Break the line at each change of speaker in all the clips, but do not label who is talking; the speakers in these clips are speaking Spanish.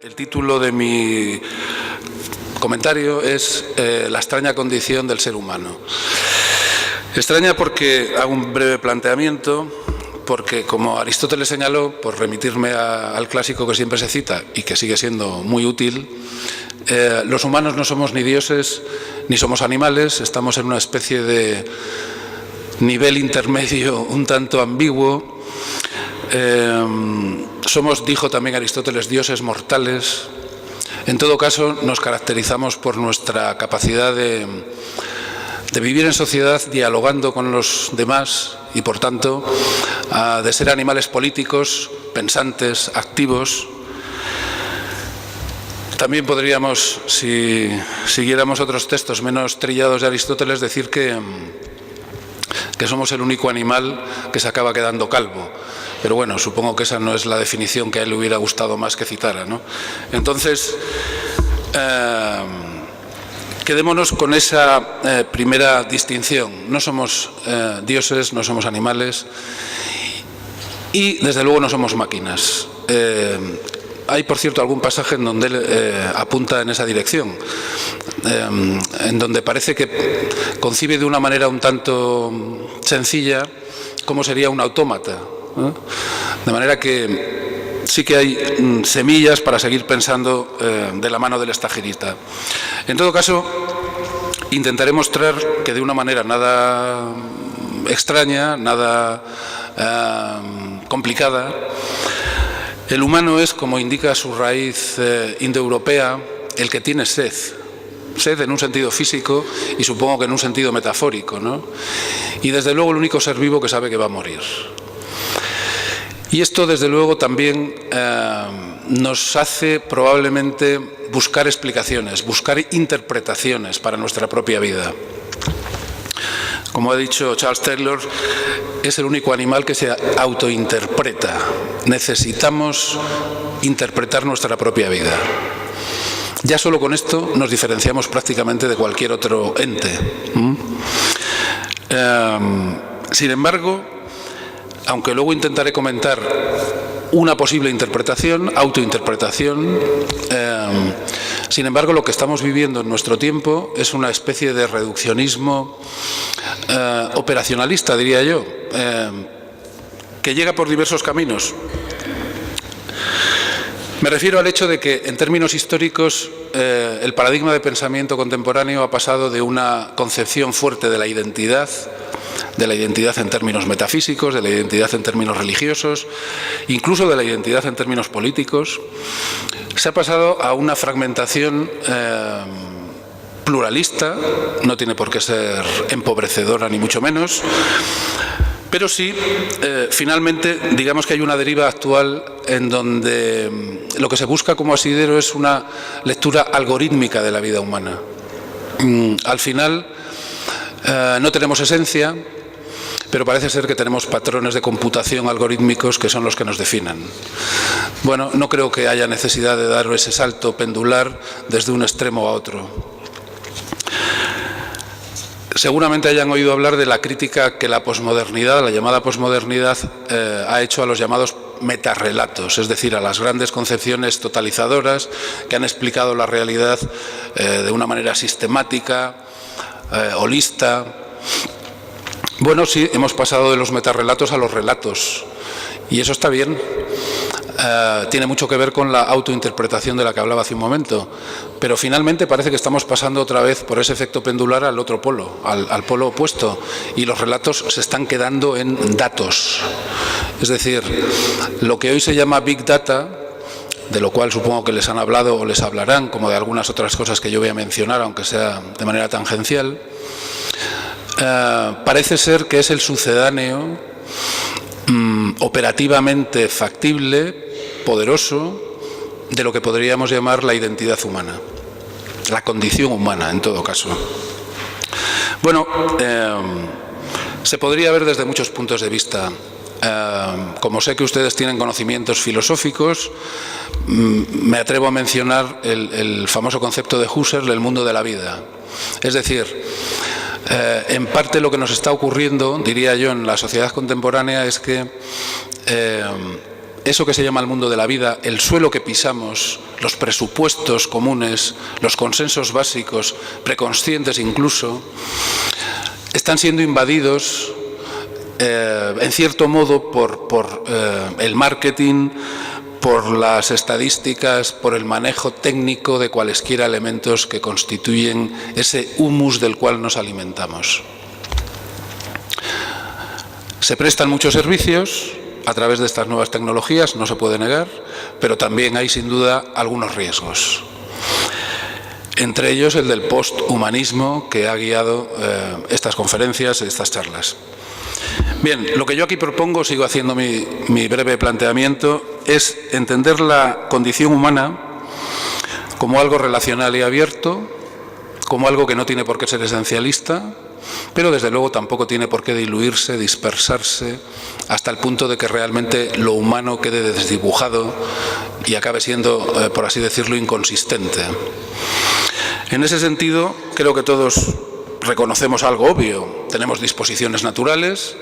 El título de mi comentario es La extraña condición del ser humano. Extraña porque hago un breve planteamiento, porque como Aristóteles señaló, por remitirme al clásico que siempre se cita y que sigue siendo muy útil, los humanos no somos ni dioses ni somos animales, estamos en una especie de nivel intermedio un tanto ambiguo. Somos, dijo también Aristóteles, dioses mortales. En todo caso, nos caracterizamos por nuestra capacidad de vivir en sociedad dialogando con los demás y, por tanto, de ser animales políticos, pensantes, activos. También podríamos, si siguiéramos otros textos menos trillados de Aristóteles, decir que somos el único animal que se acaba quedando calvo. Pero bueno, supongo que esa no es la definición que a él le hubiera gustado más que citara, ¿no? Entonces, quedémonos con esa primera distinción. No somos dioses, no somos animales y, desde luego, no somos máquinas. Hay, por cierto, algún pasaje en donde él apunta en esa dirección, en donde parece que concibe de una manera un tanto sencilla cómo sería un autómata. De manera que sí que hay semillas para seguir pensando de la mano del Estagirita. En todo caso, intentaré mostrar que de una manera nada extraña, nada complicada, el humano es, como indica su raíz indoeuropea, el que tiene sed. Sed en un sentido físico y supongo que en un sentido metafórico, ¿no? Y desde luego el único ser vivo que sabe que va a morir. Y esto, desde luego, también nos hace probablemente buscar explicaciones, buscar interpretaciones para nuestra propia vida. Como ha dicho Charles Taylor, es el único animal que se autointerpreta. Necesitamos interpretar nuestra propia vida. Ya solo con esto nos diferenciamos prácticamente de cualquier otro ente. Sin embargo, aunque luego intentaré comentar una posible interpretación, autointerpretación, sin embargo, lo que estamos viviendo en nuestro tiempo es una especie de reduccionismo operacionalista, diría yo, que llega por diversos caminos. Me refiero al hecho de que, en términos históricos, el paradigma de pensamiento contemporáneo ha pasado de una concepción fuerte de la identidad en términos metafísicos, de la identidad en términos religiosos, incluso de la identidad en términos políticos. Se ha pasado a una fragmentación pluralista, no tiene por qué ser empobrecedora ni mucho menos, pero sí, finalmente, digamos que hay una deriva actual en donde lo que se busca como asidero es una lectura algorítmica de la vida humana. Al final, no tenemos esencia, pero parece ser que tenemos patrones de computación algorítmicos que son los que nos definen. Bueno, no creo que haya necesidad de dar ese salto pendular desde un extremo a otro. Seguramente hayan oído hablar de la crítica que la posmodernidad, la llamada posmodernidad, ha hecho a los llamados metarrelatos, es decir, a las grandes concepciones totalizadoras que han explicado la realidad de una manera sistemática, holista. Bueno, sí, hemos pasado de los metarrelatos a los relatos, y eso está bien. Tiene mucho que ver con la autointerpretación de la que hablaba hace un momento, pero finalmente parece que estamos pasando otra vez por ese efecto pendular al otro polo, al polo opuesto, y los relatos se están quedando en datos. Es decir, lo que hoy se llama Big Data, de lo cual supongo que les han hablado o les hablarán, como de algunas otras cosas que yo voy a mencionar, aunque sea de manera tangencial, parece ser que es el sucedáneo operativamente factible, poderoso, de lo que podríamos llamar la identidad humana, la condición humana, en todo caso. Bueno, se podría ver desde muchos puntos de vista. Como sé que ustedes tienen conocimientos filosóficos, me atrevo a mencionar el famoso concepto de Husserl del mundo de la vida. Es decir, en parte lo que nos está ocurriendo, diría yo, en la sociedad contemporánea es que eso que se llama el mundo de la vida, el suelo que pisamos, los presupuestos comunes, los consensos básicos, preconscientes incluso, están siendo invadidos en cierto modo por el marketing, por las estadísticas, por el manejo técnico de cualesquiera elementos que constituyen ese humus del cual nos alimentamos. Se prestan muchos servicios a través de estas nuevas tecnologías, no se puede negar, pero también hay sin duda algunos riesgos. Entre ellos el del posthumanismo que ha guiado estas conferencias, estas charlas. Bien, lo que yo aquí propongo, sigo haciendo mi breve planteamiento, es entender la condición humana como algo relacional y abierto, como algo que no tiene por qué ser esencialista, pero desde luego tampoco tiene por qué diluirse, dispersarse, hasta el punto de que realmente lo humano quede desdibujado y acabe siendo, por así decirlo, inconsistente. En ese sentido, creo que todos reconocemos algo obvio. Tenemos disposiciones naturales,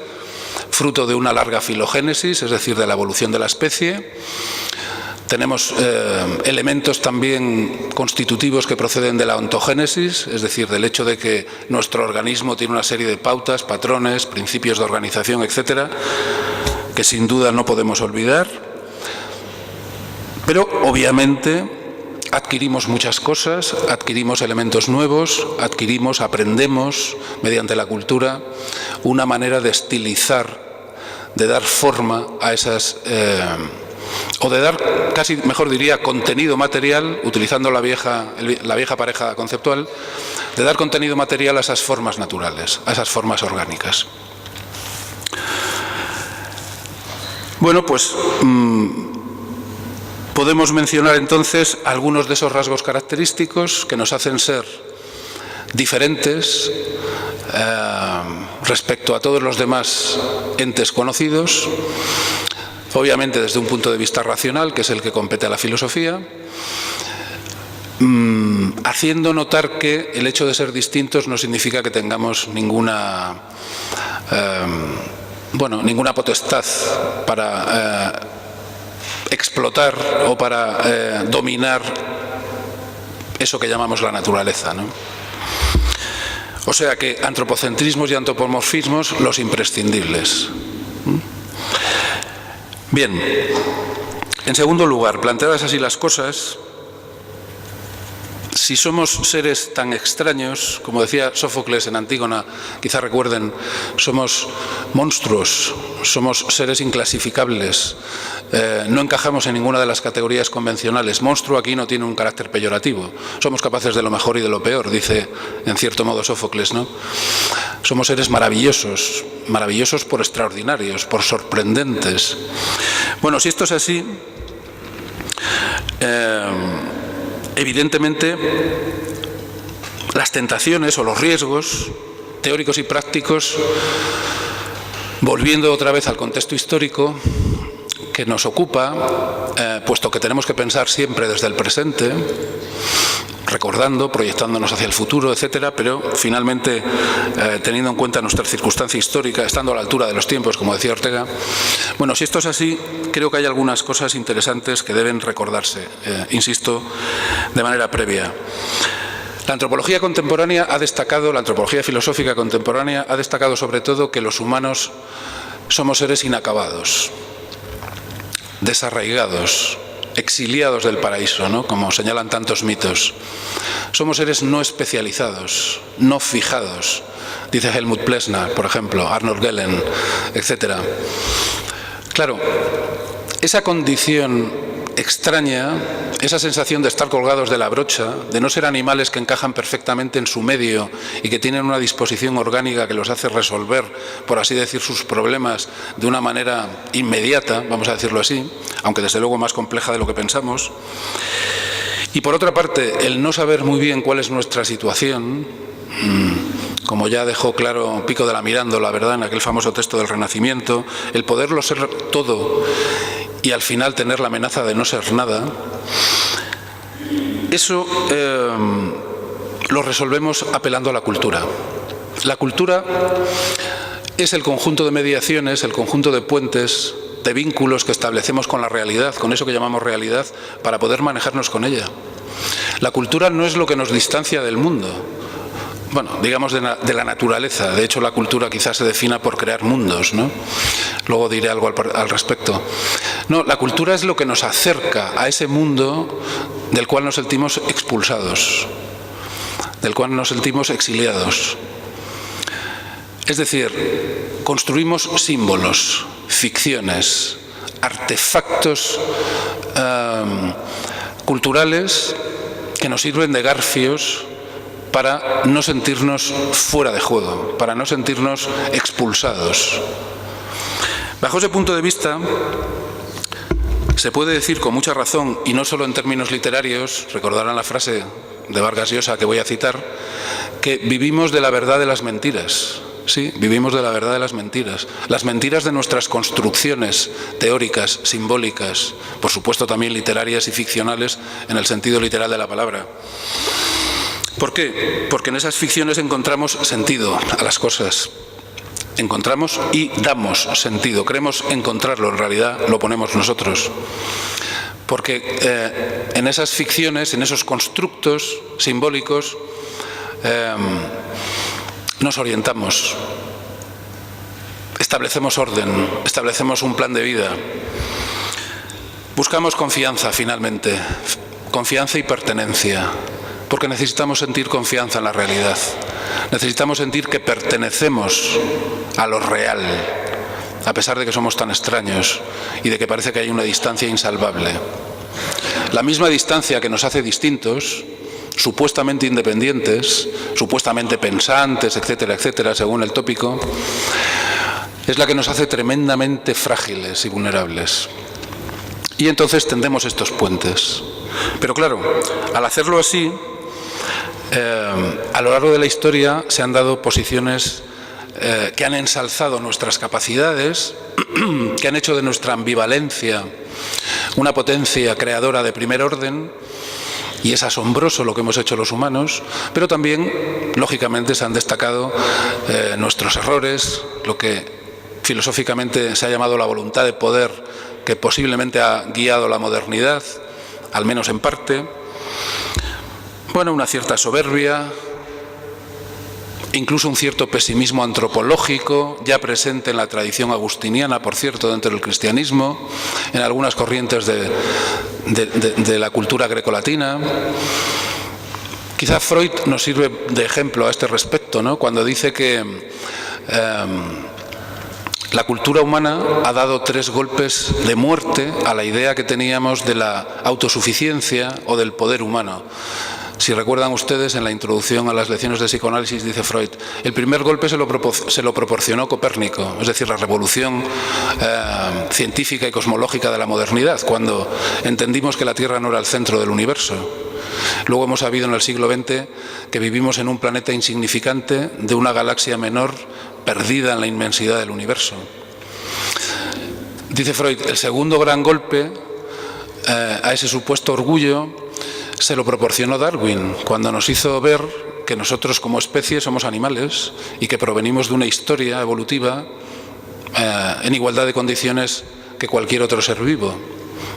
fruto de una larga filogénesis, es decir, de la evolución de la especie. Tenemos elementos también constitutivos que proceden de la ontogénesis, es decir, del hecho de que nuestro organismo tiene una serie de pautas, patrones, principios de organización, etcétera, que sin duda no podemos olvidar. Pero, obviamente, adquirimos muchas cosas, adquirimos elementos nuevos, aprendemos, mediante la cultura, una manera de estilizar, de dar forma a esas, o de dar, casi mejor diría, contenido material, utilizando la vieja pareja conceptual, de dar contenido material a esas formas naturales, a esas formas orgánicas. Bueno, pues podemos mencionar entonces algunos de esos rasgos característicos que nos hacen ser diferentes respecto a todos los demás entes conocidos, obviamente desde un punto de vista racional, que es el que compete a la filosofía, haciendo notar que el hecho de ser distintos no significa que tengamos ninguna potestad para explotar o para dominar eso que llamamos la naturaleza, ¿no? O sea que antropocentrismos y antropomorfismos, los imprescindibles. Bien, en segundo lugar, planteadas así las cosas, si somos seres tan extraños, como decía Sófocles en Antígona, quizá recuerden, somos monstruos, somos seres inclasificables, no encajamos en ninguna de las categorías convencionales. Monstruo aquí no tiene un carácter peyorativo, somos capaces de lo mejor y de lo peor, dice en cierto modo Sófocles, ¿no? Somos seres maravillosos, maravillosos por extraordinarios, por sorprendentes. Bueno, si esto es así, evidentemente, las tentaciones o los riesgos teóricos y prácticos, volviendo otra vez al contexto histórico que nos ocupa, puesto que tenemos que pensar siempre desde el presente, recordando, proyectándonos hacia el futuro, etcétera, pero finalmente teniendo en cuenta nuestra circunstancia histórica, estando a la altura de los tiempos, como decía Ortega. Bueno, si esto es así, creo que hay algunas cosas interesantes que deben recordarse, insisto, de manera previa. La antropología contemporánea ha destacado, la antropología filosófica contemporánea ha destacado sobre todo que los humanos somos seres inacabados, desarraigados, exiliados del paraíso, ¿no? Como señalan tantos mitos. Somos seres no especializados, no fijados, dice Helmut Plessner, por ejemplo, Arnold Gehlen, etc. Claro, esa condición extraña, esa sensación de estar colgados de la brocha, de no ser animales que encajan perfectamente en su medio y que tienen una disposición orgánica que los hace resolver, por así decir, sus problemas de una manera inmediata, vamos a decirlo así, aunque desde luego más compleja de lo que pensamos. Y por otra parte, el no saber muy bien cuál es nuestra situación, como ya dejó claro Pico de la Mirandola, ¿verdad?, en aquel famoso texto del Renacimiento, el poderlo ser todo y al final tener la amenaza de no ser nada, eso lo resolvemos apelando a la cultura. La cultura es el conjunto de mediaciones, el conjunto de puentes de vínculos que establecemos con la realidad, con eso que llamamos realidad, para poder manejarnos con ella. La cultura no es lo que nos distancia del mundo, bueno, digamos de la naturaleza. De hecho, la cultura quizás se defina por crear mundos, ¿no? Luego diré algo al respecto. No, la cultura es lo que nos acerca a ese mundo del cual nos sentimos expulsados, del cual nos sentimos exiliados. Es decir, construimos símbolos, ficciones, artefactos culturales que nos sirven de garfios para no sentirnos fuera de juego, para no sentirnos expulsados. Bajo ese punto de vista, se puede decir con mucha razón, y no solo en términos literarios, recordarán la frase de Vargas Llosa que voy a citar, que vivimos de la verdad de las mentiras. Sí, vivimos de la verdad de las mentiras de nuestras construcciones teóricas, simbólicas, por supuesto también literarias y ficcionales en el sentido literal de la palabra. ¿Por qué? Porque en esas ficciones encontramos sentido a las cosas. Encontramos y damos sentido. Queremos encontrarlo, en realidad lo ponemos nosotros. Porque en esas ficciones, en esos constructos simbólicos, nos orientamos, establecemos orden, establecemos un plan de vida. Buscamos confianza, finalmente, confianza y pertenencia, porque necesitamos sentir confianza en la realidad. Necesitamos sentir que pertenecemos a lo real, a pesar de que somos tan extraños y de que parece que hay una distancia insalvable. La misma distancia que nos hace distintos, supuestamente independientes, supuestamente pensantes, etcétera, etcétera, según el tópico, es la que nos hace tremendamente frágiles y vulnerables. Y entonces tendemos estos puentes. Pero claro, al hacerlo así, a lo largo de la historia se han dado posiciones que han ensalzado nuestras capacidades, que han hecho de nuestra ambivalencia una potencia creadora de primer orden, y es asombroso lo que hemos hecho los humanos, pero también, lógicamente, se han destacado nuestros errores, lo que filosóficamente se ha llamado la voluntad de poder, que posiblemente ha guiado la modernidad, al menos en parte. Bueno, una cierta soberbia, incluso un cierto pesimismo antropológico, ya presente en la tradición agustiniana, por cierto, dentro del cristianismo, en algunas corrientes de la cultura grecolatina. Quizá Freud nos sirve de ejemplo a este respecto, ¿no? Cuando dice que la cultura humana ha dado 3 golpes de muerte a la idea que teníamos de la autosuficiencia o del poder humano. Si recuerdan ustedes, en la introducción a las lecciones de psicoanálisis dice Freud, el primer golpe se lo proporcionó Copérnico, es decir, la revolución científica y cosmológica de la modernidad, cuando entendimos que la Tierra no era el centro del universo. Luego hemos sabido en el siglo XX que vivimos en un planeta insignificante de una galaxia menor perdida en la inmensidad del universo. Dice Freud, el segundo gran golpe a ese supuesto orgullo se lo proporcionó Darwin, cuando nos hizo ver que nosotros como especie somos animales y que provenimos de una historia evolutiva en igualdad de condiciones que cualquier otro ser vivo.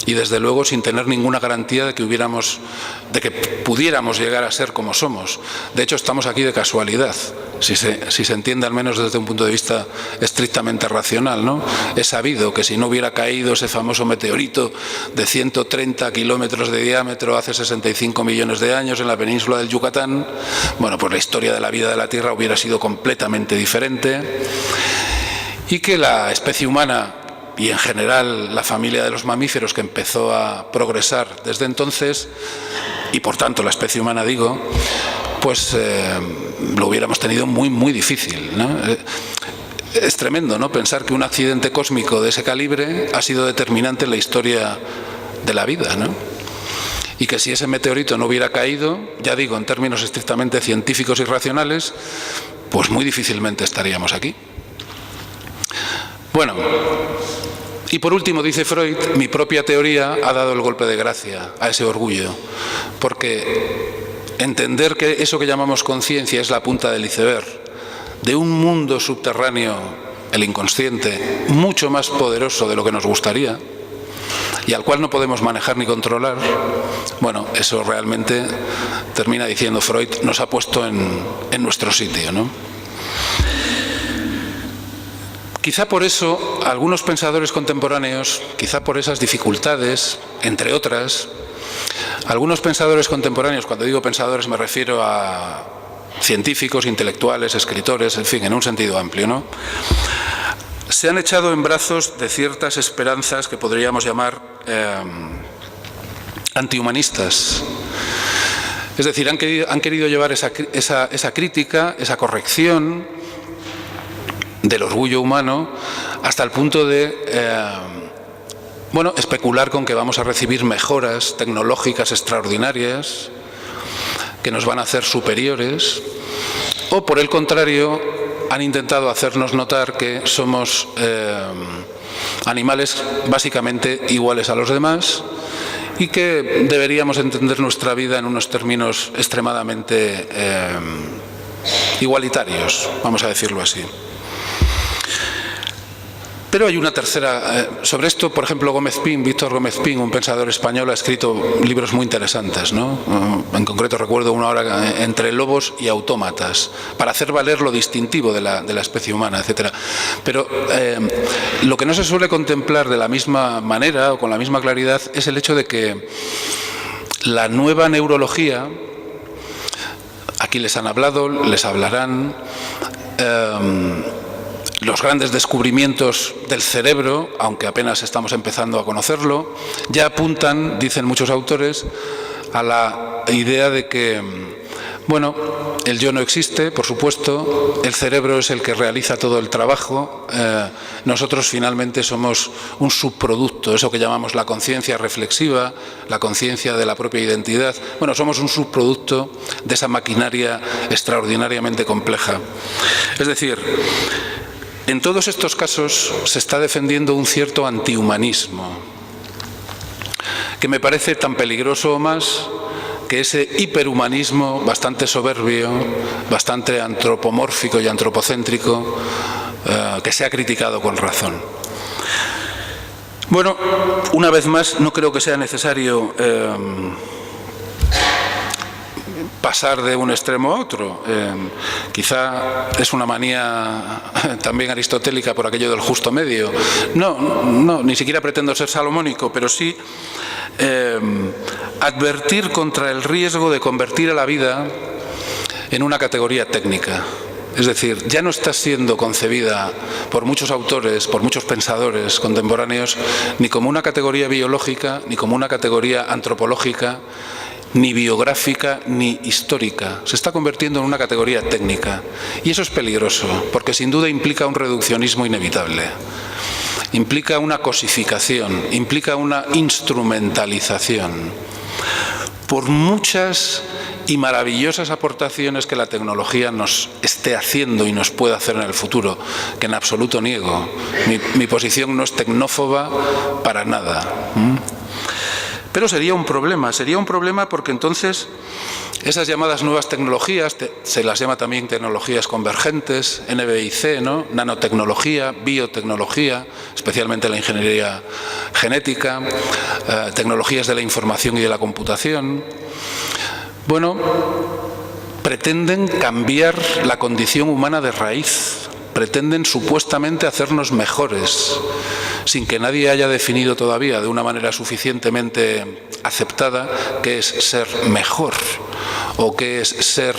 Y desde luego sin tener ninguna garantía de que pudiéramos llegar a ser como somos. De hecho, estamos aquí de casualidad, si se entiende al menos desde un punto de vista estrictamente racional, ¿no? Es sabido que si no hubiera caído ese famoso meteorito de 130 kilómetros de diámetro hace 65 millones de años en la península del Yucatán, bueno, pues la historia de la vida de la Tierra hubiera sido completamente diferente, y que la especie humana y en general la familia de los mamíferos, que empezó a progresar desde entonces, y por tanto la especie humana, digo, pues lo hubiéramos tenido muy, muy difícil, ¿no? Es tremendo, ¿no?, pensar que un accidente cósmico de ese calibre ha sido determinante en la historia de la vida, ¿no? Y que si ese meteorito no hubiera caído, ya digo, en términos estrictamente científicos y racionales, pues muy difícilmente estaríamos aquí. Bueno, y por último, dice Freud, mi propia teoría ha dado el golpe de gracia a ese orgullo, porque entender que eso que llamamos conciencia es la punta del iceberg de un mundo subterráneo el inconsciente, mucho más poderoso de lo que nos gustaría y al cual no podemos manejar ni controlar, bueno, eso realmente, termina diciendo Freud, nos ha puesto en nuestro sitio, ¿no? Quizá por eso algunos pensadores contemporáneos, quizá por esas dificultades, entre otras, algunos pensadores contemporáneos, cuando digo pensadores me refiero a científicos, intelectuales, escritores, en fin, en un sentido amplio, ¿no?, se han echado en brazos de ciertas esperanzas que podríamos llamar antihumanistas. Es decir, han querido llevar esa crítica, esa corrección del orgullo humano hasta el punto de bueno, especular con que vamos a recibir mejoras tecnológicas extraordinarias que nos van a hacer superiores, o por el contrario han intentado hacernos notar que somos animales básicamente iguales a los demás y que deberíamos entender nuestra vida en unos términos extremadamente igualitarios, vamos a decirlo así. Pero hay una tercera. Sobre esto, por ejemplo, Víctor Gómez Pin, un pensador español, ha escrito libros muy interesantes, ¿no? En concreto recuerdo uno ahora, Entre lobos y autómatas, para hacer valer lo distintivo de la especie humana, etc. Pero lo que no se suele contemplar de la misma manera o con la misma claridad es el hecho de que la nueva neurología, aquí les han hablado, les hablarán, los grandes descubrimientos del cerebro, aunque apenas estamos empezando a conocerlo, ya apuntan, dicen muchos autores, a la idea de que, bueno, el yo no existe, por supuesto, el cerebro es el que realiza todo el trabajo, nosotros finalmente somos un subproducto, eso que llamamos la conciencia reflexiva, la conciencia de la propia identidad, bueno, somos un subproducto de esa maquinaria extraordinariamente compleja. Es decir, en todos estos casos se está defendiendo un cierto antihumanismo, que me parece tan peligroso o más que ese hiperhumanismo bastante soberbio, bastante antropomórfico y antropocéntrico, que se ha criticado con razón. Bueno, una vez más, no creo que sea necesario pasar de un extremo a otro. Quizá es una manía también aristotélica por aquello del justo medio. No, ni siquiera pretendo ser salomónico, pero sí advertir contra el riesgo de convertir a la vida en una categoría técnica. Es decir, ya no está siendo concebida por muchos autores, por muchos pensadores contemporáneos, ni como una categoría biológica, ni como una categoría antropológica, ni biográfica, ni histórica. Se está convirtiendo en una categoría técnica. Y eso es peligroso, porque sin duda implica un reduccionismo inevitable. Implica una cosificación, implica una instrumentalización. Por muchas y maravillosas aportaciones que la tecnología nos esté haciendo y nos pueda hacer en el futuro, que en absoluto niego. Mi posición no es tecnófoba para nada. Pero sería un problema porque entonces esas llamadas nuevas tecnologías, se las llama también tecnologías convergentes, NBIC, ¿no? Nanotecnología, biotecnología, especialmente la ingeniería genética, tecnologías de la información y de la computación, bueno, pretenden cambiar la condición humana de raíz, pretenden supuestamente hacernos mejores, sin que nadie haya definido todavía de una manera suficientemente aceptada qué es ser mejor, o qué es ser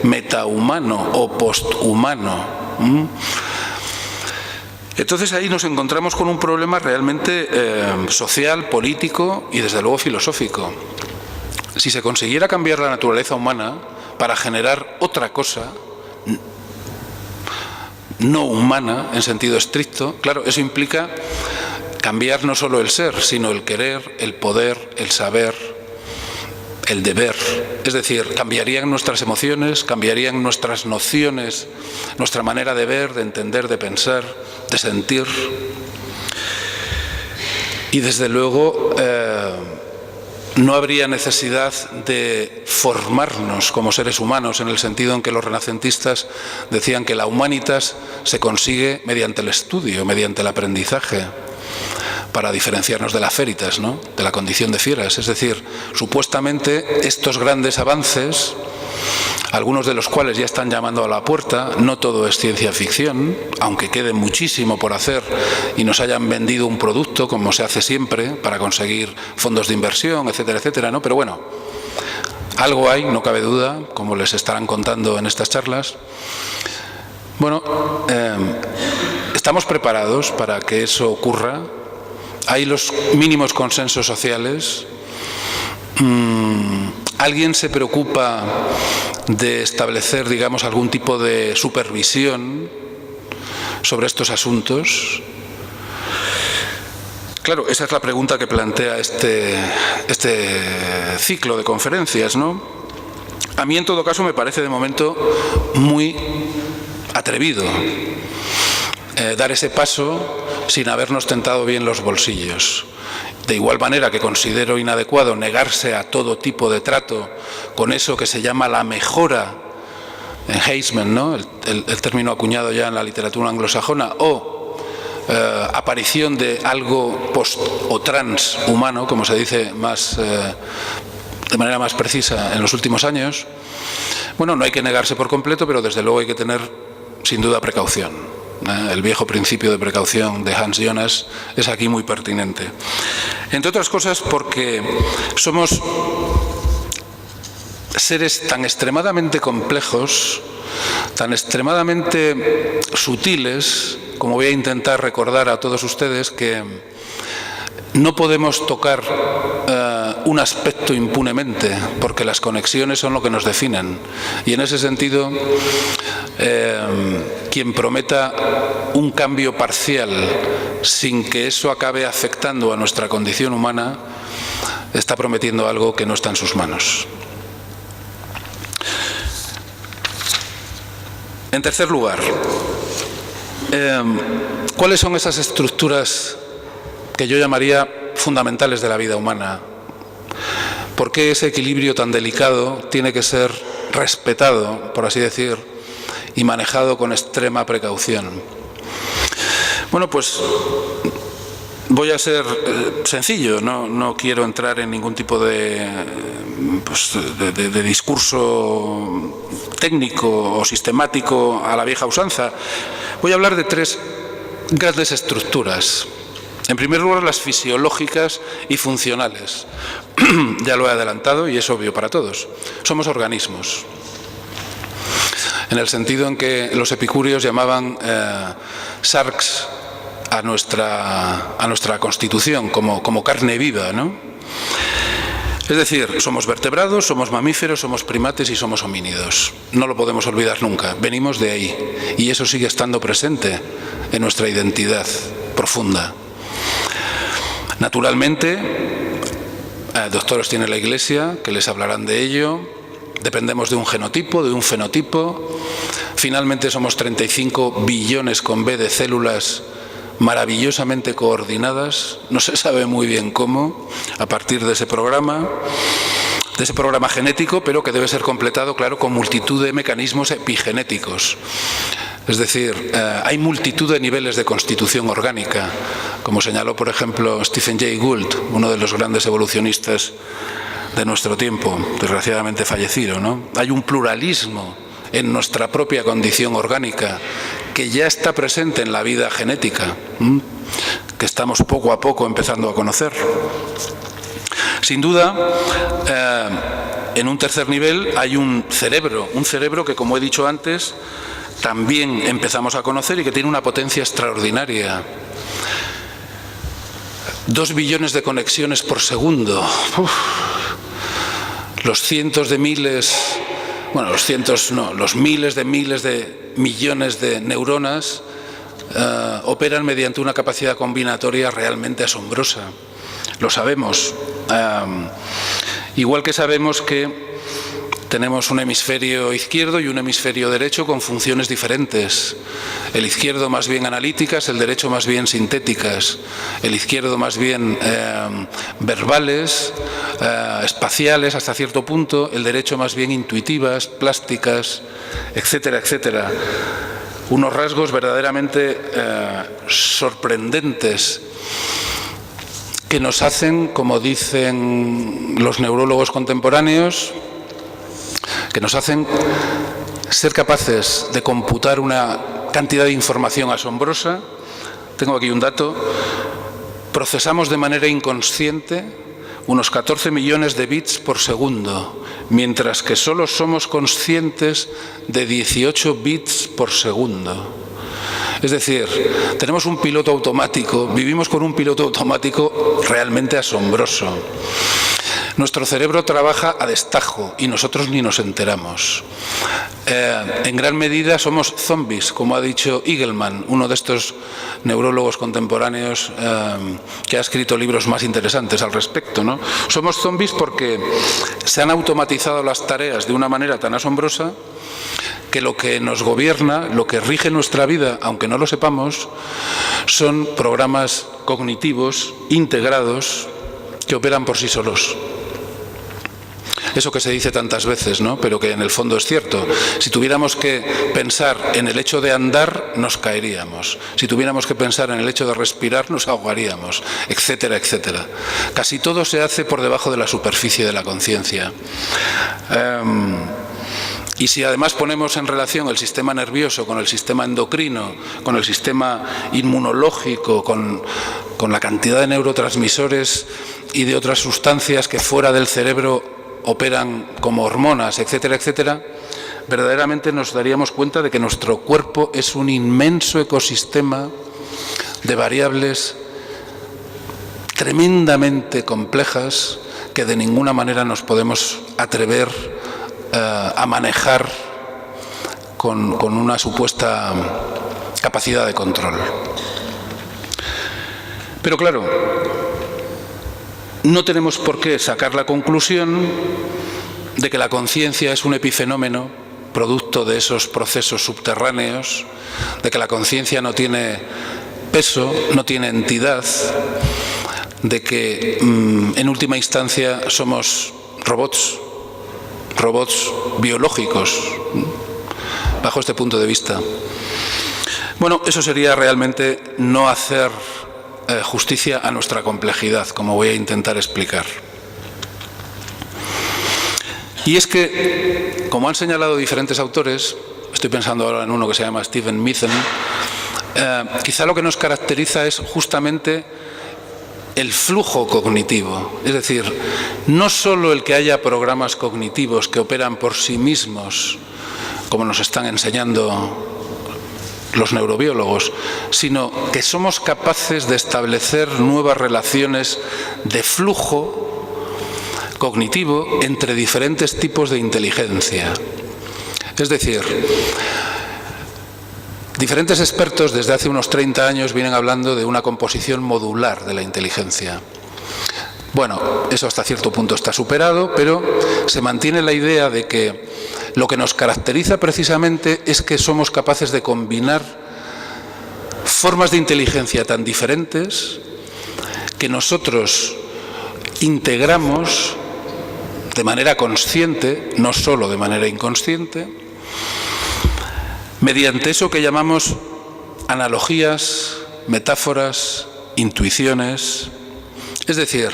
metahumano o posthumano. Entonces ahí nos encontramos con un problema realmente social, político y desde luego filosófico. Si se consiguiera cambiar la naturaleza humana para generar otra cosa, no humana en sentido estricto, claro, eso implica cambiar no solo el ser, sino el querer, el poder, el saber, el deber. Es decir, cambiarían nuestras emociones, cambiarían nuestras nociones, nuestra manera de ver, de entender, de pensar, de sentir. Y desde luego no habría necesidad de formarnos como seres humanos, en el sentido en que los renacentistas decían que la humanitas se consigue mediante el estudio, mediante el aprendizaje, para diferenciarnos de la feritas, ¿no?, de la condición de fieras. Es decir, supuestamente estos grandes avances, algunos de los cuales ya están llamando a la puerta, no todo es ciencia ficción, aunque quede muchísimo por hacer y nos hayan vendido un producto, como se hace siempre, para conseguir fondos de inversión, etcétera, etcétera, ¿no? Pero bueno, algo hay, no cabe duda, como les estarán contando en estas charlas. Bueno, estamos preparados para que eso ocurra. Hay los mínimos consensos sociales. ¿Alguien se preocupa de establecer, digamos, algún tipo de supervisión sobre estos asuntos? Claro, esa es la pregunta que plantea este ciclo de conferencias, ¿no? A mí, en todo caso, me parece de momento muy atrevido dar ese paso sin habernos tentado bien los bolsillos. De igual manera que considero inadecuado negarse a todo tipo de trato con eso que se llama la mejora, en Heisman, ¿no?, el término acuñado ya en la literatura anglosajona, o aparición de algo post o transhumano, como se dice de manera más precisa en los últimos años. Bueno, no hay que negarse por completo, pero desde luego hay que tener sin duda precaución. El viejo principio de precaución de Hans Jonas es aquí muy pertinente. Entre otras cosas porque somos seres tan extremadamente complejos, tan extremadamente sutiles, como voy a intentar recordar a todos ustedes, que no podemos tocar un aspecto impunemente, porque las conexiones son lo que nos definen. Y en ese sentido, quien prometa un cambio parcial sin que eso acabe afectando a nuestra condición humana, está prometiendo algo que no está en sus manos. En tercer lugar, ¿cuáles son esas estructuras que yo llamaría fundamentales de la vida humana? ¿Por qué ese equilibrio tan delicado tiene que ser respetado, por así decir, y manejado con extrema precaución? Bueno, pues voy a ser sencillo, no quiero entrar en ningún tipo de discurso técnico o sistemático a la vieja usanza. Voy a hablar de tres grandes estructuras. En primer lugar, las fisiológicas y funcionales. Ya lo he adelantado y es obvio para todos. Somos organismos. En el sentido en que los epicúreos llamaban sarx a nuestra constitución como carne viva, ¿no? Es decir, somos vertebrados, somos mamíferos, somos primates y somos homínidos. No lo podemos olvidar nunca. Venimos de ahí y eso sigue estando presente en nuestra identidad profunda. Naturalmente, doctores tiene la Iglesia que les hablarán de ello. Dependemos de un genotipo, de un fenotipo. Finalmente somos 35 billones con B de células maravillosamente coordinadas. No se sabe muy bien cómo, a partir de ese programa genético, pero que debe ser completado, claro, con multitud de mecanismos epigenéticos. Es decir, hay multitud de niveles de constitución orgánica, como señaló, por ejemplo, Stephen Jay Gould, uno de los grandes evolucionistas de nuestro tiempo, desgraciadamente fallecido, ¿no? Hay un pluralismo en nuestra propia condición orgánica que ya está presente en la vida genética, que estamos poco a poco empezando a conocer. Sin duda, en un tercer nivel hay un cerebro que, como he dicho antes, también empezamos a conocer y que tiene una potencia extraordinaria. 2 billones de conexiones por segundo. Los cientos de miles, bueno, los miles de millones de neuronas operan mediante una capacidad combinatoria realmente asombrosa. Lo sabemos. Igual que sabemos que Tenemos un hemisferio izquierdo y un hemisferio derecho con funciones diferentes. El izquierdo más bien analíticas, el derecho más bien sintéticas. El izquierdo más bien verbales, espaciales hasta cierto punto. El derecho más bien intuitivas, plásticas, etcétera, etcétera. Unos rasgos verdaderamente sorprendentes que nos hacen, como dicen los neurólogos contemporáneos, que nos hacen ser capaces de computar una cantidad de información asombrosa. Tengo aquí un dato. Procesamos de manera inconsciente unos 14 millones de bits por segundo, mientras que solo somos conscientes de 18 bits por segundo. Es decir, tenemos un piloto automático, vivimos con un piloto automático realmente asombroso. Nuestro cerebro trabaja a destajo y nosotros ni nos enteramos. En gran medida somos zombies, como ha dicho Eagleman, uno de estos neurólogos contemporáneos que ha escrito libros más interesantes al respecto, ¿no? Somos zombies porque se han automatizado las tareas de una manera tan asombrosa que lo que nos gobierna, lo que rige nuestra vida, aunque no lo sepamos, son programas cognitivos integrados que operan por sí solos. Eso que se dice tantas veces, ¿no? Pero que en el fondo es cierto. Si tuviéramos que pensar en el hecho de andar, nos caeríamos. Si tuviéramos que pensar en el hecho de respirar, nos ahogaríamos, etcétera, etcétera. Casi todo se hace por debajo de la superficie de la conciencia. Y si además ponemos en relación el sistema nervioso con el sistema endocrino, con el sistema inmunológico, con la cantidad de neurotransmisores y de otras sustancias que fuera del cerebro operan como hormonas, etcétera, etcétera, verdaderamente nos daríamos cuenta de que nuestro cuerpo es un inmenso ecosistema de variables tremendamente complejas que de ninguna manera nos podemos atrever a manejar con una supuesta capacidad de control. Pero claro, no tenemos por qué sacar la conclusión de que la conciencia es un epifenómeno producto de esos procesos subterráneos, de que la conciencia no tiene peso, no tiene entidad, de que en última instancia somos robots biológicos, bajo este punto de vista. Bueno, eso sería realmente no hacer justicia a nuestra complejidad, como voy a intentar explicar. Y es que, como han señalado diferentes autores, estoy pensando ahora en uno que se llama Stephen Mithen, quizá lo que nos caracteriza es justamente el flujo cognitivo, es decir, no solo el que haya programas cognitivos que operan por sí mismos, como nos están enseñando los neurobiólogos, sino que somos capaces de establecer nuevas relaciones de flujo cognitivo entre diferentes tipos de inteligencia. Es decir, diferentes expertos desde hace unos 30 años vienen hablando de una composición modular de la inteligencia. Bueno, eso hasta cierto punto está superado, pero se mantiene la idea de que lo que nos caracteriza precisamente es que somos capaces de combinar formas de inteligencia tan diferentes que nosotros integramos de manera consciente, no solo de manera inconsciente, mediante eso que llamamos analogías, metáforas, intuiciones. Es decir,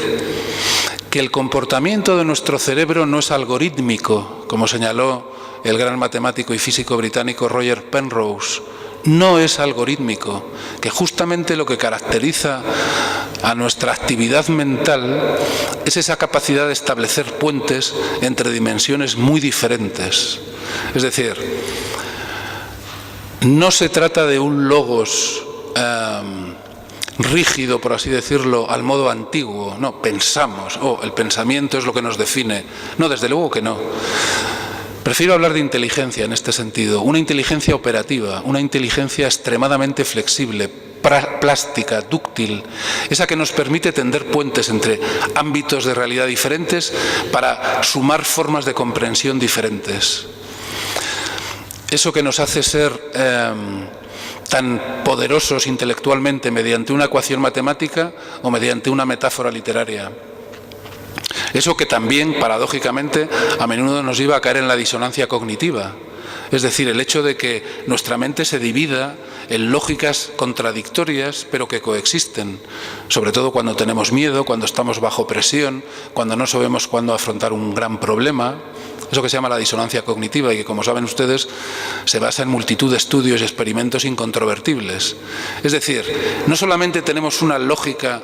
que el comportamiento de nuestro cerebro no es algorítmico, como señaló el gran matemático y físico británico Roger Penrose. No es algorítmico, que justamente lo que caracteriza a nuestra actividad mental es esa capacidad de establecer puentes entre dimensiones muy diferentes. Es decir, no se trata de un logos rígido, por así decirlo, al modo antiguo. No, pensamos, el pensamiento es lo que nos define. No, desde luego que no. Prefiero hablar de inteligencia en este sentido, una inteligencia operativa, una inteligencia extremadamente flexible, plástica, dúctil, esa que nos permite tender puentes entre ámbitos de realidad diferentes para sumar formas de comprensión diferentes. Eso que nos hace ser tan poderosos intelectualmente mediante una ecuación matemática o mediante una metáfora literaria. Eso que también, paradójicamente, a menudo nos lleva a caer en la disonancia cognitiva. Es decir, el hecho de que nuestra mente se divida en lógicas contradictorias, pero que coexisten, sobre todo cuando tenemos miedo, cuando estamos bajo presión, cuando no sabemos cuándo afrontar un gran problema. Eso que se llama la disonancia cognitiva y que, como saben ustedes, se basa en multitud de estudios y experimentos incontrovertibles. Es decir, no solamente tenemos una lógica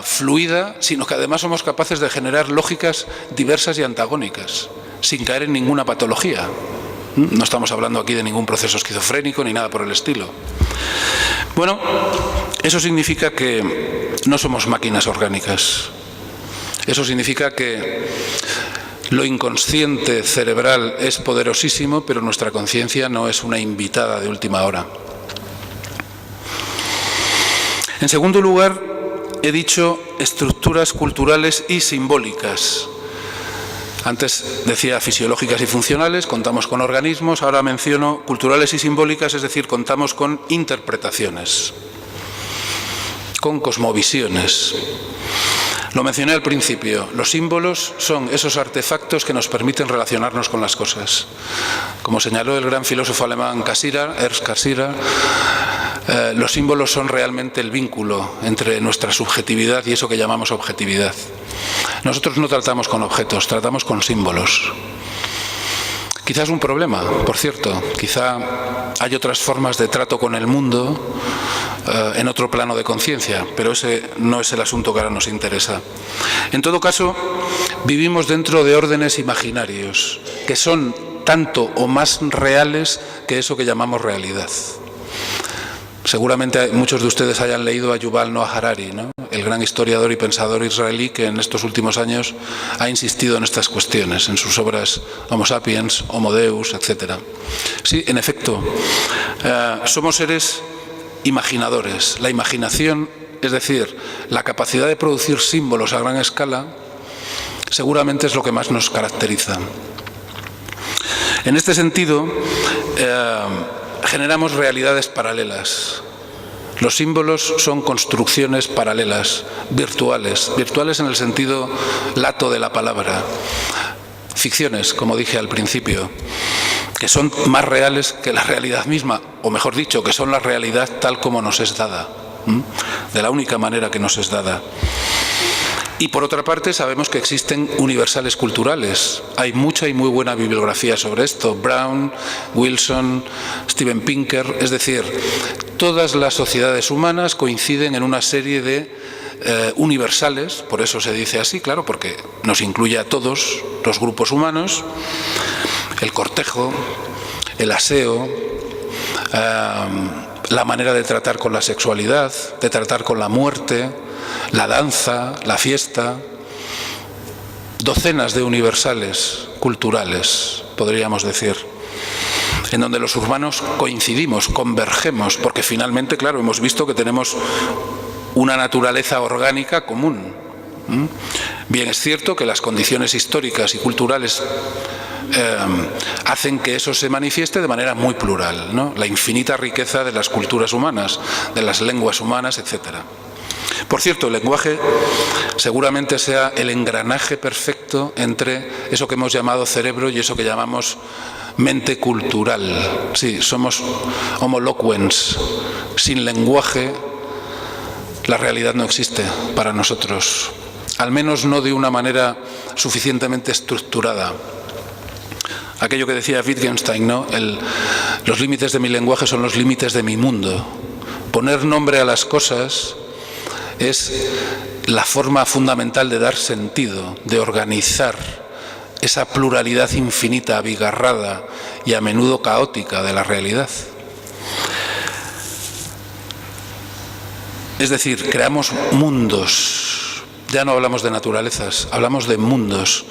fluida, sino que además somos capaces de generar lógicas diversas y antagónicas, sin caer en ninguna patología. No estamos hablando aquí de ningún proceso esquizofrénico ni nada por el estilo. Bueno, eso significa que no somos máquinas orgánicas. Eso significa que lo inconsciente cerebral es poderosísimo, pero nuestra conciencia no es una invitada de última hora. En segundo lugar, he dicho estructuras culturales y simbólicas. Antes decía fisiológicas y funcionales, contamos con organismos, ahora menciono culturales y simbólicas, es decir, contamos con interpretaciones, con cosmovisiones. Lo mencioné al principio, los símbolos son esos artefactos que nos permiten relacionarnos con las cosas. Como señaló el gran filósofo alemán Ernst Cassirer, los símbolos son realmente el vínculo entre nuestra subjetividad y eso que llamamos objetividad. Nosotros no tratamos con objetos, tratamos con símbolos. Quizás un problema, por cierto, quizá hay otras formas de trato con el mundo en otro plano de conciencia, pero ese no es el asunto que ahora nos interesa. En todo caso, vivimos dentro de órdenes imaginarios que son tanto o más reales que eso que llamamos realidad. Seguramente muchos de ustedes hayan leído a Yuval Noah Harari, ¿no? El gran historiador y pensador israelí que en estos últimos años ha insistido en estas cuestiones, en sus obras Homo sapiens, Homo Deus, etc. Sí, en efecto, somos seres imaginadores. La imaginación, es decir, la capacidad de producir símbolos a gran escala, seguramente es lo que más nos caracteriza. En este sentido, generamos realidades paralelas. Los símbolos son construcciones paralelas, virtuales en el sentido lato de la palabra. Ficciones, como dije al principio, que son más reales que la realidad misma, o mejor dicho, que son la realidad tal como nos es dada, de la única manera que nos es dada. Y por otra parte sabemos que existen universales culturales. Hay mucha y muy buena bibliografía sobre esto. Brown, Wilson, Steven Pinker. Es decir, todas las sociedades humanas coinciden en una serie de universales, por eso se dice así, claro, porque nos incluye a todos los grupos humanos. El cortejo, el aseo, la manera de tratar con la sexualidad, de tratar con la muerte, la danza, la fiesta, docenas de universales culturales, podríamos decir, en donde los humanos coincidimos, convergemos, porque finalmente, claro, hemos visto que tenemos una naturaleza orgánica común. Bien, es cierto que las condiciones históricas y culturales hacen que eso se manifieste de manera muy plural, ¿no? La infinita riqueza de las culturas humanas, de las lenguas humanas, etcétera. Por cierto, el lenguaje seguramente sea el engranaje perfecto entre eso que hemos llamado cerebro y eso que llamamos mente cultural. Sí, somos homo loquens. Sin lenguaje, la realidad no existe para nosotros, al menos no de una manera suficientemente estructurada. Aquello que decía Wittgenstein, ¿no? Los límites de mi lenguaje son los límites de mi mundo. Poner nombre a las cosas es la forma fundamental de dar sentido, de organizar esa pluralidad infinita, abigarrada y a menudo caótica de la realidad. Es decir, creamos mundos. Ya no hablamos de naturalezas, hablamos de mundos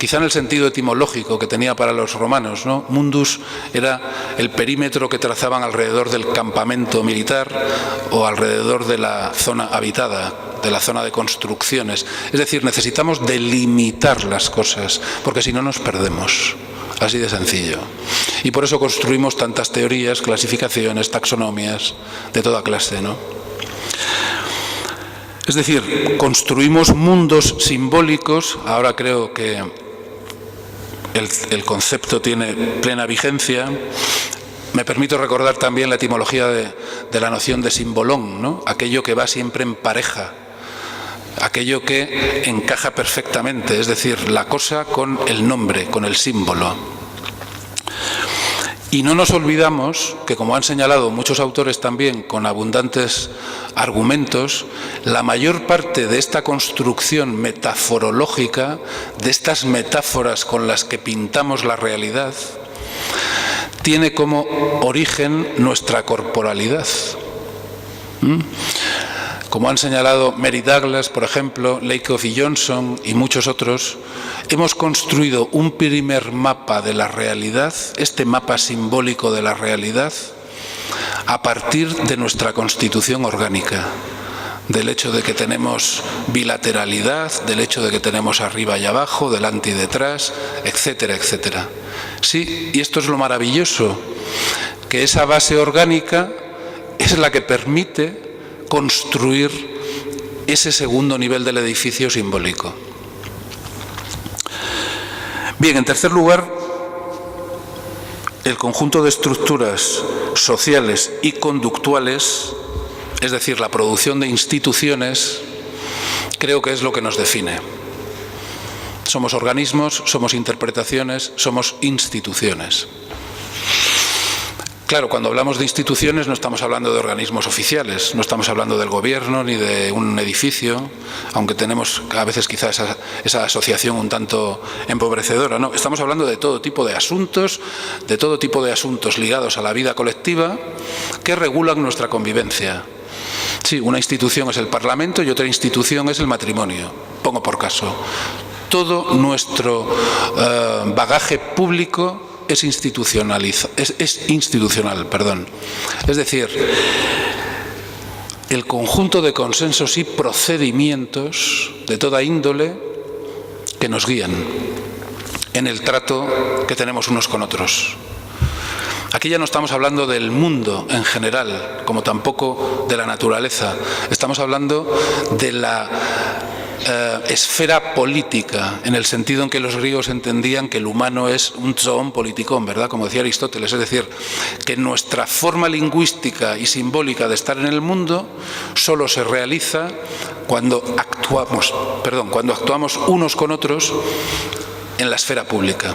quizá en el sentido etimológico que tenía para los romanos, ¿no? Mundus era el perímetro que trazaban alrededor del campamento militar o alrededor de la zona habitada, de la zona de construcciones. Es decir, necesitamos delimitar las cosas, porque si no nos perdemos. Así de sencillo. Y por eso construimos tantas teorías, clasificaciones, taxonomías, de toda clase, ¿no? Es decir, construimos mundos simbólicos. Ahora creo que el concepto tiene plena vigencia. Me permito recordar también la etimología de la noción de simbolón, ¿no? Aquello que va siempre en pareja, aquello que encaja perfectamente, es decir, la cosa con el nombre, con el símbolo. Y no nos olvidamos que, como han señalado muchos autores también con abundantes argumentos, la mayor parte de esta construcción metaforológica, de estas metáforas con las que pintamos la realidad, tiene como origen nuestra corporalidad. Como han señalado Mary Douglas, por ejemplo, Lakoff y Johnson y muchos otros, hemos construido un primer mapa de la realidad, este mapa simbólico de la realidad, a partir de nuestra constitución orgánica, del hecho de que tenemos bilateralidad, del hecho de que tenemos arriba y abajo, delante y detrás, etcétera, etcétera. Sí, y esto es lo maravilloso, que esa base orgánica es la que permite construir ese segundo nivel del edificio simbólico. Bien, en tercer lugar, el conjunto de estructuras sociales y conductuales, es decir, la producción de instituciones, creo que es lo que nos define. Somos organismos, somos interpretaciones, somos instituciones. Claro, cuando hablamos de instituciones no estamos hablando de organismos oficiales, no estamos hablando del gobierno ni de un edificio, aunque tenemos a veces quizá esa asociación un tanto empobrecedora, no, estamos hablando de todo tipo de asuntos ligados a la vida colectiva que regulan nuestra convivencia. Sí, una institución es el Parlamento y otra institución es el matrimonio, pongo por caso. Todo nuestro bagaje público es institucional. Es decir, el conjunto de consensos y procedimientos de toda índole que nos guían en el trato que tenemos unos con otros. Aquí ya no estamos hablando del mundo en general, como tampoco de la naturaleza. Estamos hablando de la esfera política, en el sentido en que los griegos entendían que el humano es un zoon politikon, ¿verdad? Como decía Aristóteles, es decir, que nuestra forma lingüística y simbólica de estar en el mundo solo se realiza cuando actuamos unos con otros en la esfera pública.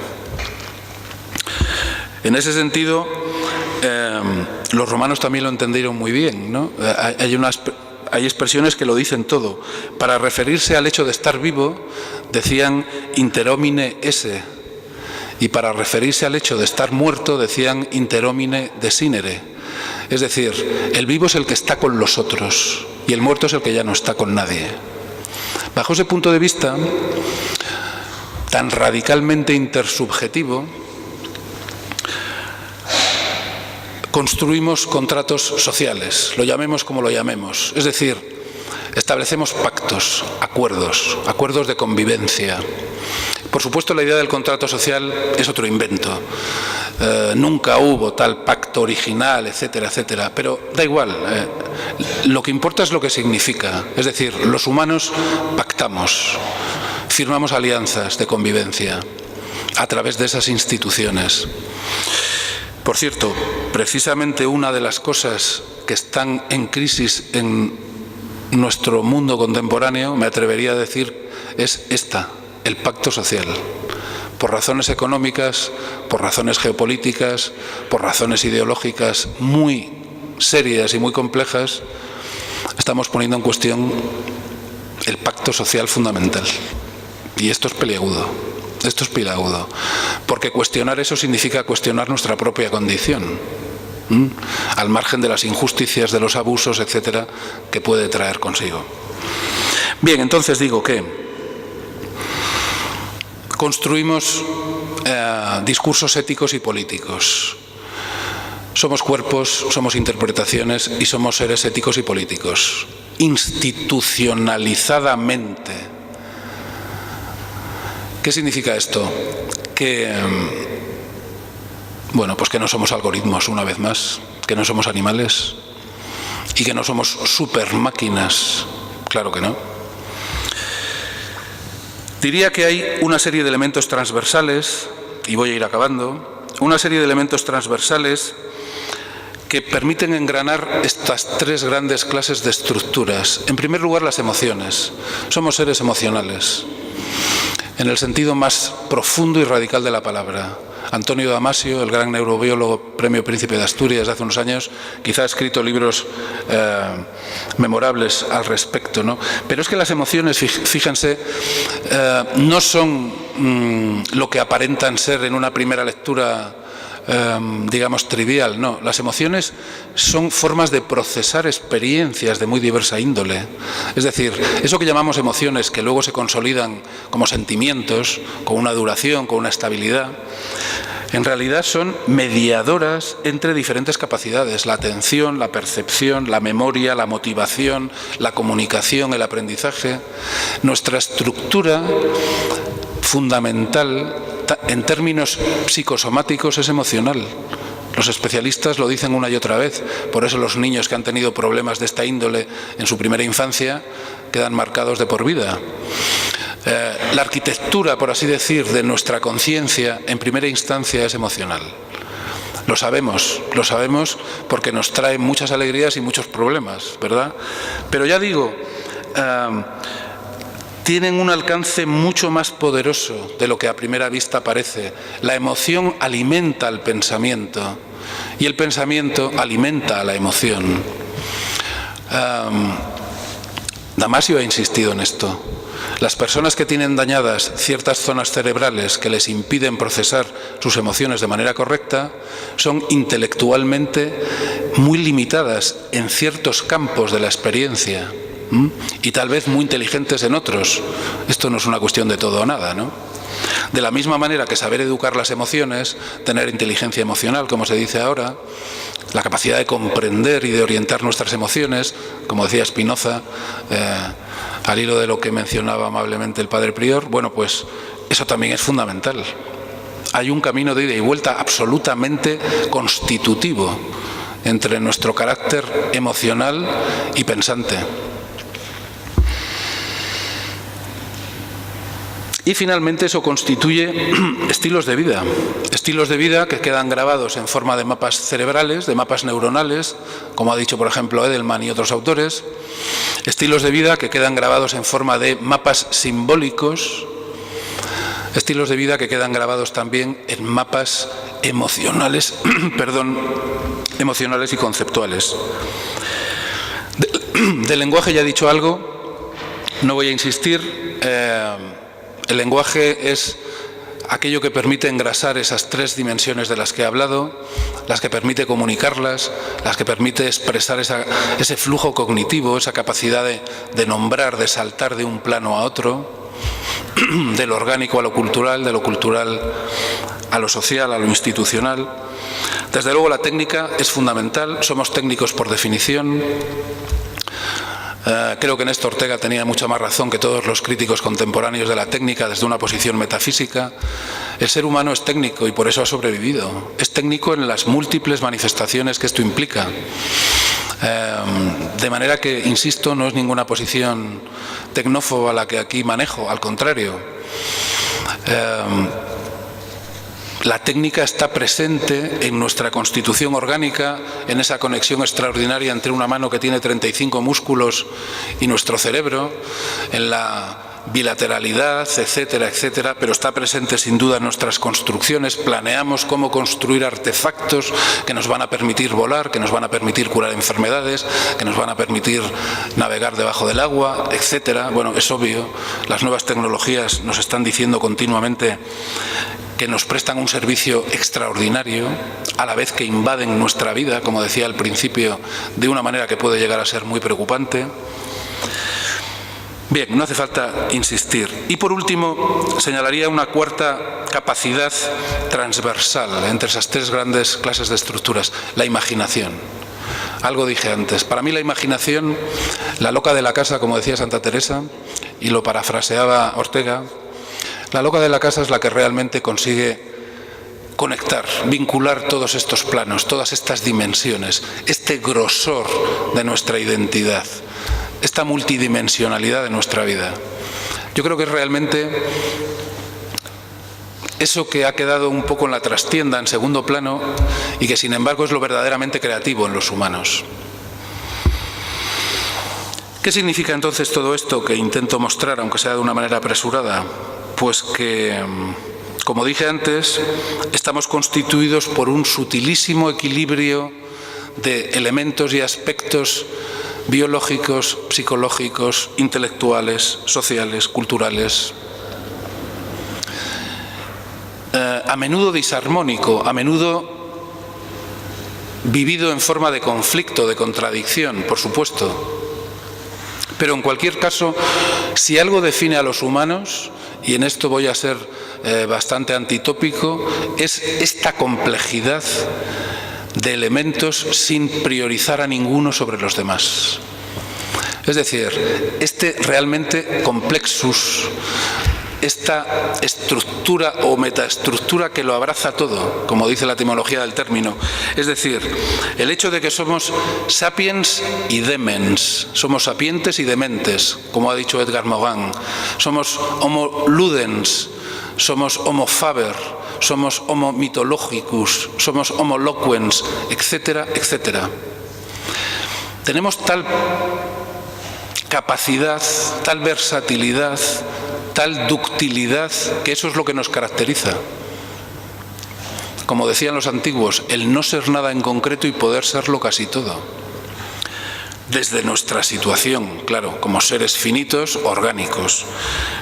En ese sentido, los romanos también lo entendieron muy bien, ¿no? Hay expresiones que lo dicen todo. Para referirse al hecho de estar vivo, decían inter homine esse. Y para referirse al hecho de estar muerto, decían inter homine desinere. Es decir, el vivo es el que está con los otros y el muerto es el que ya no está con nadie. Bajo ese punto de vista, tan radicalmente intersubjetivo, construimos contratos sociales, lo llamemos como lo llamemos. Es decir, establecemos pactos, acuerdos de convivencia. Por supuesto, la idea del contrato social es otro invento. Nunca hubo tal pacto original, etcétera, etcétera. Pero da igual, lo que importa es lo que significa. Es decir, los humanos pactamos, firmamos alianzas de convivencia a través de esas instituciones. Por cierto, precisamente una de las cosas que están en crisis en nuestro mundo contemporáneo, me atrevería a decir, es esta, el pacto social. Por razones económicas, por razones geopolíticas, por razones ideológicas muy serias y muy complejas, estamos poniendo en cuestión el pacto social fundamental. Y esto es peliagudo. Esto es peliagudo, porque cuestionar eso significa cuestionar nuestra propia condición, al margen de las injusticias, de los abusos, etcétera, que puede traer consigo. Bien, entonces digo que construimos discursos éticos y políticos. Somos cuerpos, somos interpretaciones y somos seres éticos y políticos, institucionalizadamente. ¿Qué significa esto? Que, bueno, pues que no somos algoritmos, una vez más, que no somos animales y que no somos supermáquinas. Claro que no. Diría que hay una serie de elementos transversales, y voy a ir acabando, una serie de elementos transversales que permiten engranar estas tres grandes clases de estructuras. En primer lugar, las emociones. Somos seres emocionales, en el sentido más profundo y radical de la palabra. Antonio Damasio, el gran neurobiólogo, Premio Príncipe de Asturias de hace unos años, quizá ha escrito libros memorables al respecto, ¿no? Pero es que las emociones, fíjense, no son lo que aparentan ser en una primera lectura, digamos, trivial, no. Las emociones son formas de procesar experiencias de muy diversa índole. Es decir, eso que llamamos emociones, que luego se consolidan como sentimientos, con una duración, con una estabilidad, en realidad son mediadoras entre diferentes capacidades: la atención, la percepción, la memoria, la motivación, la comunicación, el aprendizaje. Nuestra estructura fundamental en términos psicosomáticos es emocional. Los especialistas lo dicen una y otra vez. Por eso los niños que han tenido problemas de esta índole en su primera infancia quedan marcados de por vida. La arquitectura, por así decir, de nuestra conciencia en primera instancia es emocional. Lo sabemos porque nos trae muchas alegrías y muchos problemas, ¿verdad? Pero ya digo, tienen un alcance mucho más poderoso de lo que a primera vista parece. La emoción alimenta al pensamiento y el pensamiento alimenta a la emoción. Damasio ha insistido en esto. Las personas que tienen dañadas ciertas zonas cerebrales que les impiden procesar sus emociones de manera correcta son intelectualmente muy limitadas en ciertos campos de la experiencia y tal vez muy inteligentes en otros. Esto no es una cuestión de todo o nada, ¿no? De la misma manera que saber educar las emociones, tener inteligencia emocional, como se dice ahora, la capacidad de comprender y de orientar nuestras emociones, como decía Spinoza, al hilo de lo que mencionaba amablemente el padre prior, bueno, pues eso también es fundamental. Hay un camino de ida y vuelta absolutamente constitutivo entre nuestro carácter emocional y pensante. Y finalmente eso constituye estilos de vida que quedan grabados en forma de mapas cerebrales, de mapas neuronales, como ha dicho por ejemplo Edelman y otros autores, estilos de vida que quedan grabados en forma de mapas simbólicos, estilos de vida que quedan grabados también en mapas emocionales, emocionales y conceptuales. Del lenguaje ya he dicho algo, no voy a insistir. El lenguaje es aquello que permite engrasar esas tres dimensiones de las que he hablado, las que permite comunicarlas, las que permite expresar ese flujo cognitivo, esa capacidad de nombrar, de saltar de un plano a otro, de lo orgánico a lo cultural, de lo cultural a lo social, a lo institucional. Desde luego la técnica es fundamental, somos técnicos por definición. Creo que Néstor Ortega tenía mucha más razón que todos los críticos contemporáneos de la técnica desde una posición metafísica. El ser humano es técnico y por eso ha sobrevivido. Es técnico en las múltiples manifestaciones que esto implica. De manera que, insisto, no es ninguna posición tecnófoba la que aquí manejo, al contrario. La técnica está presente en nuestra constitución orgánica, en esa conexión extraordinaria entre una mano que tiene 35 músculos y nuestro cerebro, en la bilateralidad, etcétera, etcétera, pero está presente sin duda en nuestras construcciones. Planeamos cómo construir artefactos que nos van a permitir volar, que nos van a permitir curar enfermedades, que nos van a permitir navegar debajo del agua, etcétera. Bueno, es obvio, las nuevas tecnologías nos están diciendo continuamente que nos prestan un servicio extraordinario, a la vez que invaden nuestra vida, como decía al principio, de una manera que puede llegar a ser muy preocupante. Bien, no hace falta insistir. Y por último, señalaría una cuarta capacidad transversal entre esas tres grandes clases de estructuras: la imaginación. Algo dije antes. Para mí la imaginación, la loca de la casa, como decía Santa Teresa, y lo parafraseaba Ortega, la loca de la casa es la que realmente consigue conectar, vincular todos estos planos, todas estas dimensiones, este grosor de nuestra identidad, esta multidimensionalidad de nuestra vida. Yo creo que es realmente eso que ha quedado un poco en la trastienda, en segundo plano, y que sin embargo es lo verdaderamente creativo en los humanos. ¿Qué significa entonces todo esto que intento mostrar, aunque sea de una manera apresurada? Pues que, como dije antes, estamos constituidos por un sutilísimo equilibrio de elementos y aspectos biológicos, psicológicos, intelectuales, sociales, culturales, a menudo disarmónico, a menudo vivido en forma de conflicto, de contradicción, por supuesto. Pero en cualquier caso, si algo define a los humanos, y en esto voy a ser bastante antitópico, es esta complejidad de elementos sin priorizar a ninguno sobre los demás. Es decir, este realmente complexus, esta estructura o metaestructura que lo abraza todo, como dice la etimología del término. Es decir, el hecho de que somos sapiens y demens, somos sapientes y dementes, como ha dicho Edgar Morin, somos homo ludens, somos homo faber, somos homo mythologicus, somos homo loquens, etcétera, etcétera. Tenemos tal capacidad, tal versatilidad, tal ductilidad, que eso es lo que nos caracteriza. Como decían los antiguos, el no ser nada en concreto y poder serlo casi todo. Desde nuestra situación, claro, como seres finitos, orgánicos.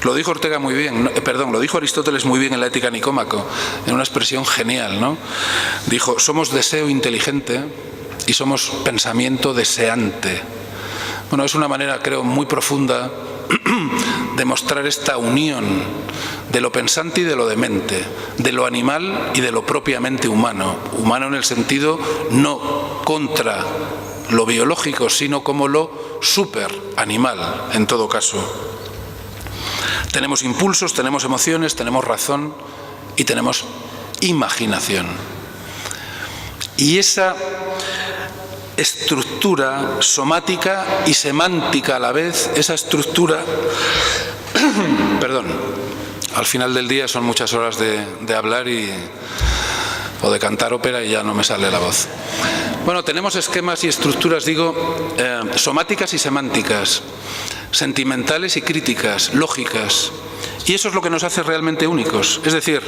Lo dijo Ortega muy bien, lo dijo Aristóteles muy bien en la Ética Nicómaco, en una expresión genial, ¿no? Dijo, somos deseo inteligente y somos pensamiento deseante. Bueno, es una manera, creo, muy profunda de mostrar esta unión de lo pensante y de lo demente, de lo animal y de lo propiamente humano. Humano en el sentido no contra lo biológico, sino como lo superanimal, en todo caso. Tenemos impulsos, tenemos emociones, tenemos razón y tenemos imaginación. Y esa estructura somática y semántica a la vez, esa estructura, perdón, al final del día son muchas horas de hablar o de cantar ópera y ya no me sale la voz. Bueno, tenemos esquemas y estructuras, digo, somáticas y semánticas, sentimentales y críticas, lógicas, y eso es lo que nos hace realmente únicos. Es decir,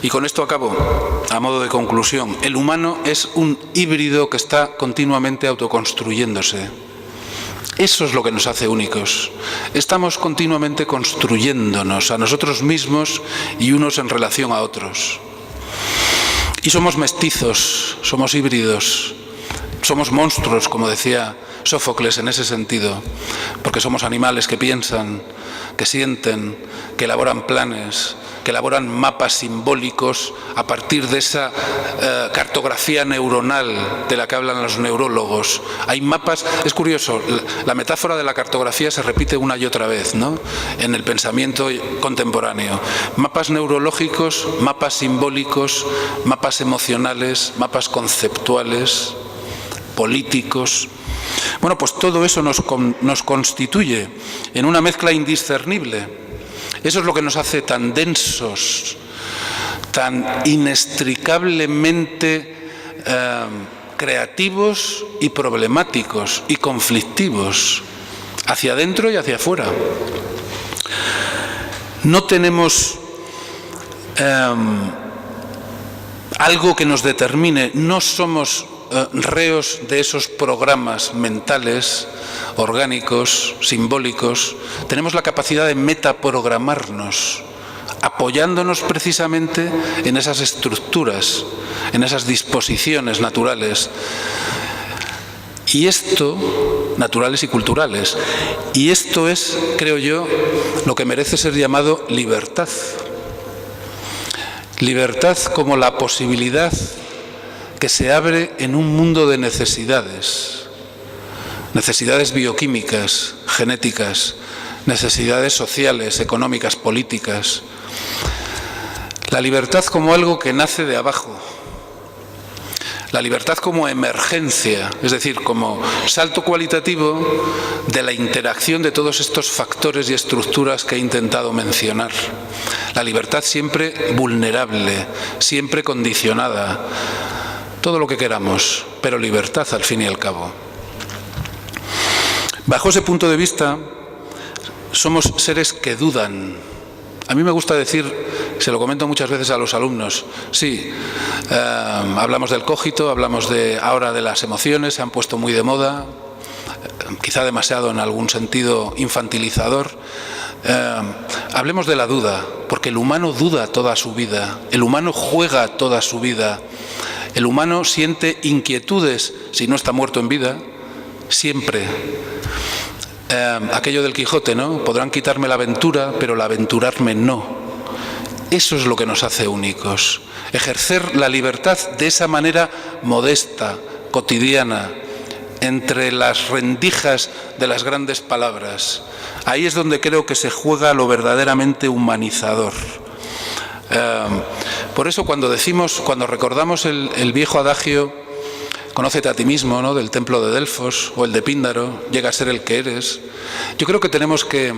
y con esto acabo, a modo de conclusión, el humano es un híbrido que está continuamente autoconstruyéndose. Eso es lo que nos hace únicos. Estamos continuamente construyéndonos a nosotros mismos y unos en relación a otros. Y somos mestizos, somos híbridos, somos monstruos, como decía Sófocles en ese sentido, porque somos animales que piensan, que sienten, que elaboran planes, que elaboran mapas simbólicos a partir de esa cartografía neuronal de la que hablan los neurólogos. Hay mapas, es curioso, la metáfora de la cartografía se repite una y otra vez, ¿no?, en el pensamiento contemporáneo. Mapas neurológicos, mapas simbólicos, mapas emocionales, mapas conceptuales, políticos. Bueno, pues todo eso nos constituye en una mezcla indiscernible. Eso es lo que nos hace tan densos, tan inextricablemente creativos y problemáticos y conflictivos, hacia adentro y hacia afuera. No tenemos algo que nos determine, no somos reos de esos programas mentales, orgánicos, simbólicos. Tenemos la capacidad de metaprogramarnos, apoyándonos precisamente en esas estructuras, en esas disposiciones naturales. Y esto naturales y culturales. Y esto es, creo yo, lo que merece ser llamado libertad. Libertad como la posibilidad que se abre en un mundo de necesidades. Necesidades bioquímicas, genéticas, necesidades sociales, económicas, políticas. La libertad como algo que nace de abajo. La libertad como emergencia, es decir, como salto cualitativo de la interacción de todos estos factores y estructuras que he intentado mencionar. La libertad siempre vulnerable, siempre condicionada, todo lo que queramos, pero libertad al fin y al cabo. Bajo ese punto de vista, somos seres que dudan. A mí me gusta decir, se lo comento muchas veces a los alumnos, sí, hablamos del cogito, hablamos ahora de las emociones, se han puesto muy de moda, quizá demasiado en algún sentido infantilizador. Hablemos de la duda, porque el humano duda toda su vida, el humano juega toda su vida, el humano siente inquietudes si no está muerto en vida, siempre. Aquello del Quijote, ¿no? Podrán quitarme la aventura, pero la aventurarme no. Eso es lo que nos hace únicos. Ejercer la libertad de esa manera modesta, cotidiana, entre las rendijas de las grandes palabras. Ahí es donde creo que se juega lo verdaderamente humanizador. Por eso cuando recordamos el viejo adagio, conócete a ti mismo, ¿no?, del templo de Delfos, o el de Píndaro, llega a ser el que eres. Yo creo que tenemos que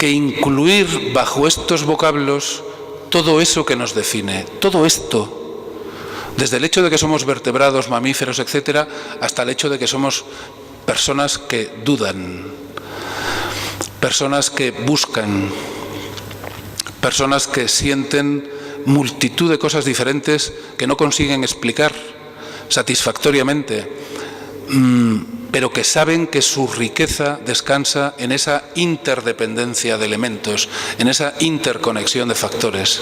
incluir bajo estos vocablos todo eso que nos define, todo esto, desde el hecho de que somos vertebrados, mamíferos, etcétera, hasta el hecho de que somos personas que dudan, personas que buscan, personas que sienten multitud de cosas diferentes que no consiguen explicar satisfactoriamente, pero que saben que su riqueza descansa en esa interdependencia de elementos, en esa interconexión de factores.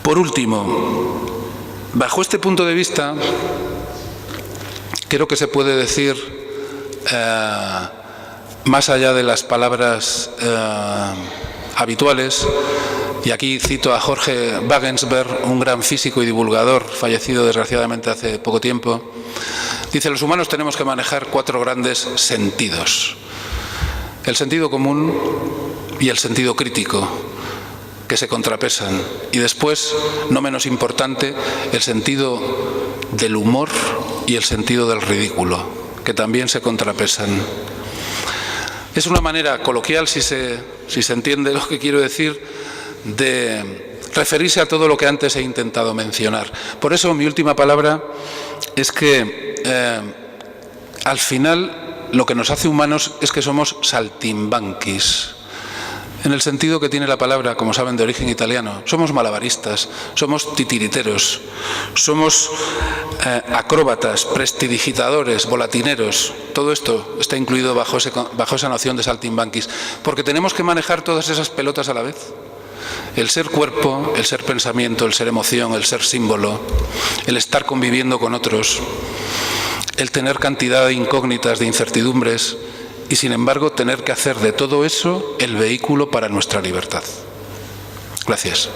Por último, bajo este punto de vista, creo que se puede decir, más allá de las palabras habituales, y aquí cito a Jorge Wagensberg, un gran físico y divulgador, fallecido desgraciadamente hace poco tiempo, dice: los humanos tenemos que manejar 4 grandes sentidos: el sentido común y el sentido crítico, que se contrapesan, y después, no menos importante, el sentido del humor y el sentido del ridículo, que también se contrapesan. Es una manera coloquial, si se entiende lo que quiero decir, de referirse a todo lo que antes he intentado mencionar. Por eso mi última palabra es que al final lo que nos hace humanos es que somos saltimbanquis, en el sentido que tiene la palabra, como saben, de origen italiano. Somos malabaristas, somos titiriteros, somos acróbatas, prestidigitadores, volatineros. Todo esto está incluido bajo esa noción de saltimbanquis, porque tenemos que manejar todas esas pelotas a la vez. El ser cuerpo, el ser pensamiento, el ser emoción, el ser símbolo, el estar conviviendo con otros, el tener cantidad de incógnitas, de incertidumbres, y sin embargo tener que hacer de todo eso el vehículo para nuestra libertad. Gracias.